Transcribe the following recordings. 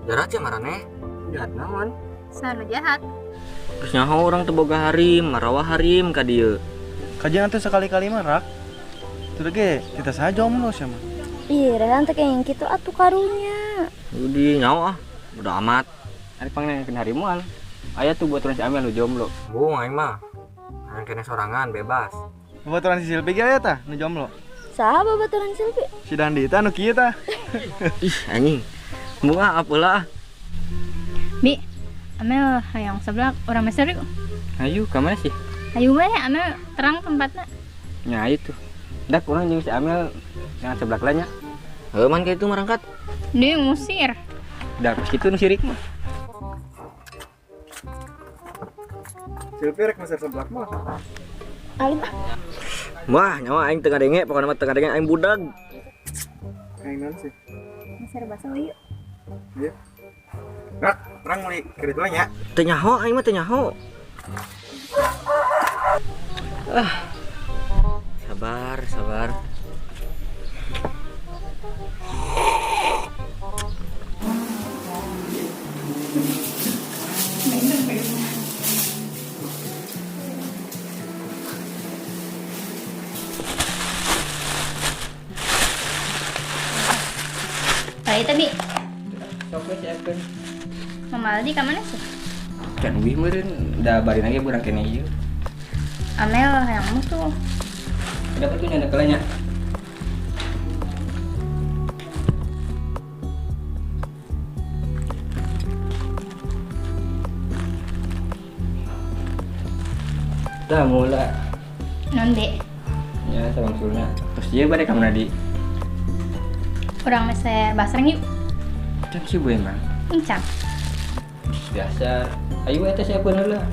Jahat ya marane. Jahat naon? Sanu jahat. Terus nyaho orang teu boga harim, marawa harim ka dieu. Kajian teh sekali-kali marak. Itu ge kita saja jomblo sia mah. Ih, rehan teh kayak gitu atuh karunya. Udi nyaho ah, udah amat. Ari pangnengkeun hari moal. Aya tuh buat si Amel lu jomblo. Bung aing mah. Aing kene sorangan bebas. Babaturan si Silpi ge aya tah nu jomblo. Saha babaturan Silvi? Si Dandi tah nu kieu tah. Ih anjing. Bunga apalah. Bi, Amel hayang sebelah orang Mesir yuk. Ayo ka mana sih? Ayo we, Amel terang tempatnya. Nya itu. Dak urang jeung si Amel yang sebelah lanya. Heuh man kitu marangkat. Dia ngusir. Dak pas kitu nu sirik mah. Silpi rek mesir sebelah mah. Alim ah. Wah, nyawa aing teu ngadenge, pokona mah teu ngadenge aing budag. Kayak naon sih? Mesir bahasa yuk. Iya. Rak, orang meuli keur ditu nya. Teu nyaho aing mah teu nyaho. Sabar. Tadi tadi, Sok we siapkeun. Mama Aldi ka mana sih? Can wih meureun da bari lagi burang kene ieu. Amel hayang mutu. Dapat tuh nya kelanya. Dah mula. Non dek, Ya sabang sulna. Terus dia bade ka mana di? orang Mesir basreng yuk. Can sih bu emang. Incang. Biasa. Ayo eta siapkeun heula.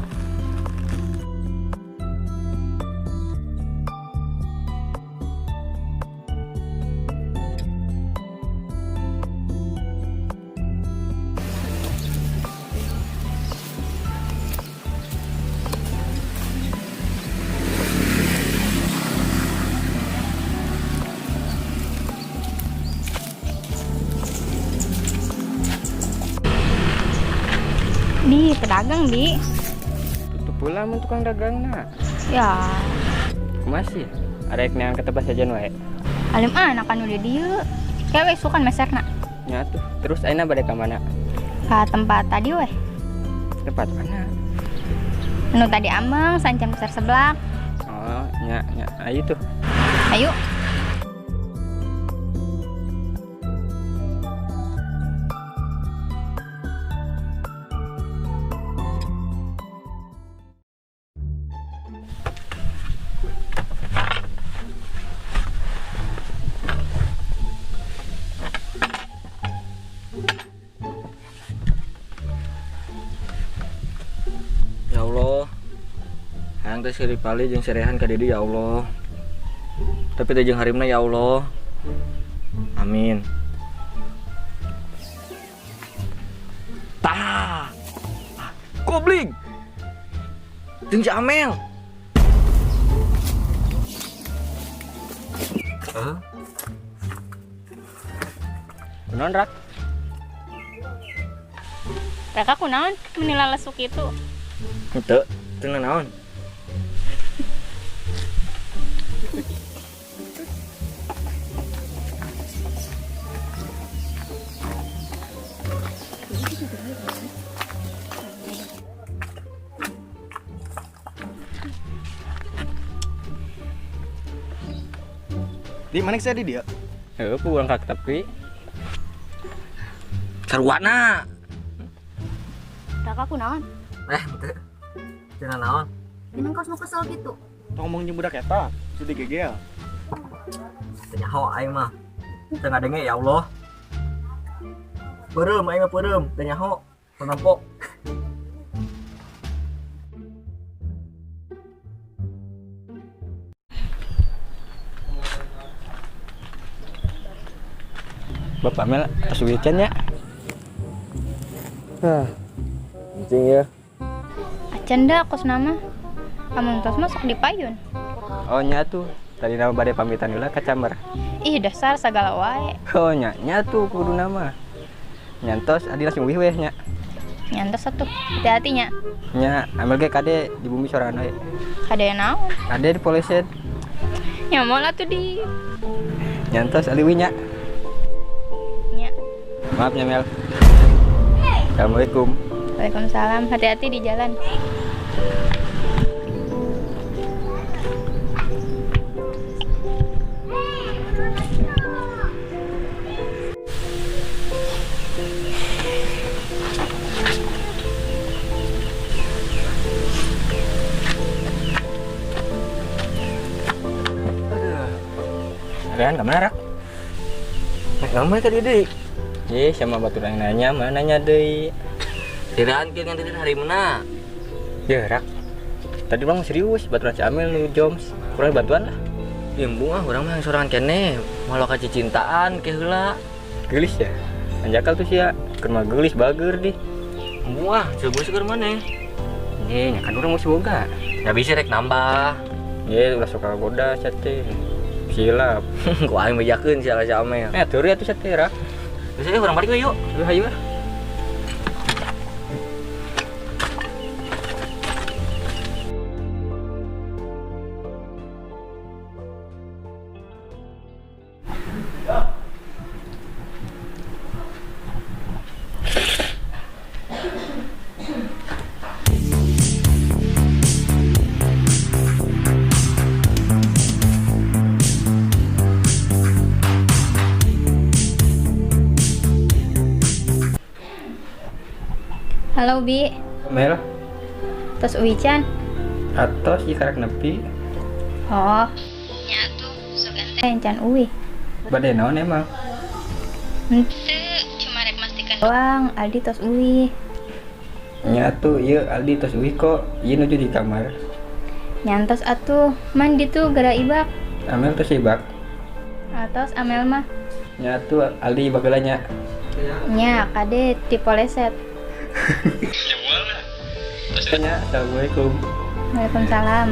Di pedagang di. Tutup pula mun tukang dagangna. Ya, Masih ada yang ketebas aja wae. alim anak kan udah dia. Kayak we sukan Mesirna. Nya tuh. Terus aina bade ka mana? Ka tempat tadi weh. Tempat mana? Anu tadi ambang sancam Mesir sebelah. Oh, nya ayo tuh. Ayo. Ya Allah. Hayang teh siripali jeung serehan ka dieu ya Allah. Tapi teh jeung harimna ya Allah. Amin. Tah. Gobling. Jeung si Amel. Hah? Kunaon rak? Raka kunaon menila lesuk itu. Henteu, teu naon. Di mana saya di dia? Heuh, pulang ka tepi. Sarwana. Raka kunaon? Henteu. Teu naon. Minum kos nu kesel gitu. Ngomong jeung budak eta, sudah gegel. Teu nyaho aing mah. Teu ngadenge ya Allah. Peureum aing mah peureum, teu nyaho. Panampok. Bapak Mel tos weekend ya. Anjing ya. Acan dah kos nama. Kamu tos masuk di payun. Oh nya tuh. Tadi nama badai pamitan dulu ke camber. Ih dasar segala wae. Oh nya tuh kudu nama. nyantos adi langsung wih nya. Nyantos satu. Hati-hati nya. Nya ambil ge kade di bumi sorangan we. Ada yang naon? Kade di poleset. Ya mau lah tuh di. Nyantos ali wih nya. Nya. Maaf nya Mel. Assalamualaikum. Waalaikumsalam. Hati-hati di jalan. Rehan kemana rak? Ngamen ka Didi. Sama baturan nanya mana nanya deui. Sirahan kieu ngan hari mana? Ya rak. Tadi bang serius baturan si Amel nu Joms. Kurang bantuan lah. Imbung urang mah yang sorangan keneh. Malah ka cicintaan ke heula. Gelis ya. Anjakal tuh sia. Keur mah gelis bager di. Imbung coba seger maneh. Nya kan urang masih boga. Ya bisa rek nambah. Ulah suka goda sia teh. Silap. Ku aing bejakeun sia ka si Amel. Teu atuh sia teh rak. Geus urang balik we yuk. Hayu. Halo Bi. Mel, Tos Uican. atos ieu karek nepi. Oh. Nya tuh sugante encan Uwi. Bade naon emang? Henteu, cuma rek mastikan doang Aldi tos Uwi. Nya tuh ieu Aldi tos uwi kok. Ieu nuju di kamar. Nyantos atuh, mandi tuh gara ibak. Amel tuh sibak. Atos Amel mah. Nya tuh Aldi bageula nya. Nya kade ti poleset. Nya assalamualaikum. Waalaikumsalam.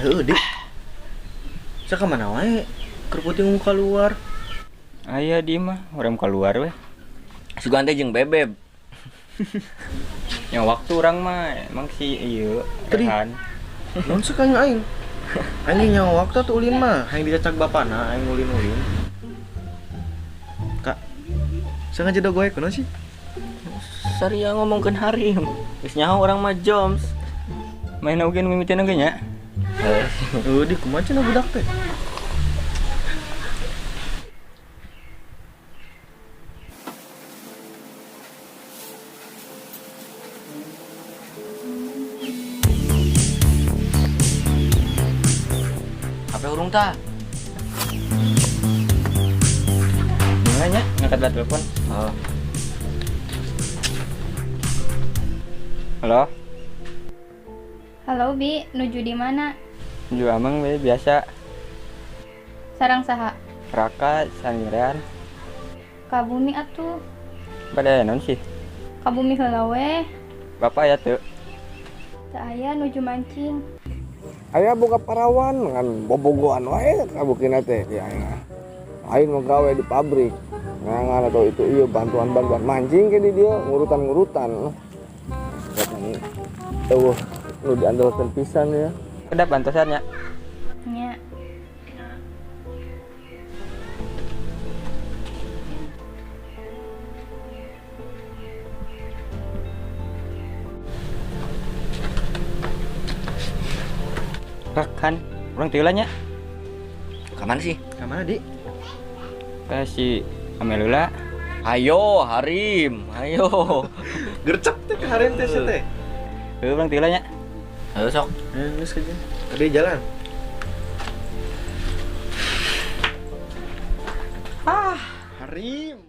Dik. Sa ka mana wae? Keur putih muka luar. Aya di mah orang keluar we. Sugante jeung Bebeb. Yang waktu orang mah emang si ieu Tadi. Rehan. Naon suka aing? Aing nyawa waktu tuh ulin mah, aing dicacak bapana, aing ulin-ulin. Kak, sengaja do goek kunaon sih? Saria ngomongkeun Harim. Geus nyaho urang mah Joms. Main oge nu mimiten oge nya. Di kumaha cenah budak teh? Apa urung tah? Gimana nya ngangkat lah telepon. Oh. Halo, Halo Bi, nuju di mana? ju amang we biasa. Sarang saha? Raka sangiran. Ka bumi atuh. Pada naon sih? Ka bumi heula we. Bapak ya teu. Teu aya nuju mancing. Aya boga parawan ngan bobogohan wae kabukina teh di aing. Aing mah gawe di pabrik. Ngangan atau itu ieu bantuan-bantuan mancing ke di dieu ngurutan-ngurutan. Katanya eueuh nu diandalkeun pisan ya. Kedap bantosannya. Nya. Rak kan, urang teu lah nya. Ka mana sih? Ka mana, Di? Ka si Amel heula. Ayo Harim, ayo. Gercep teh ka harem teh sia teh. Heuh urang teu lah nya. Ayo sok. Geus ka jeung. Tadi jalan. Harim.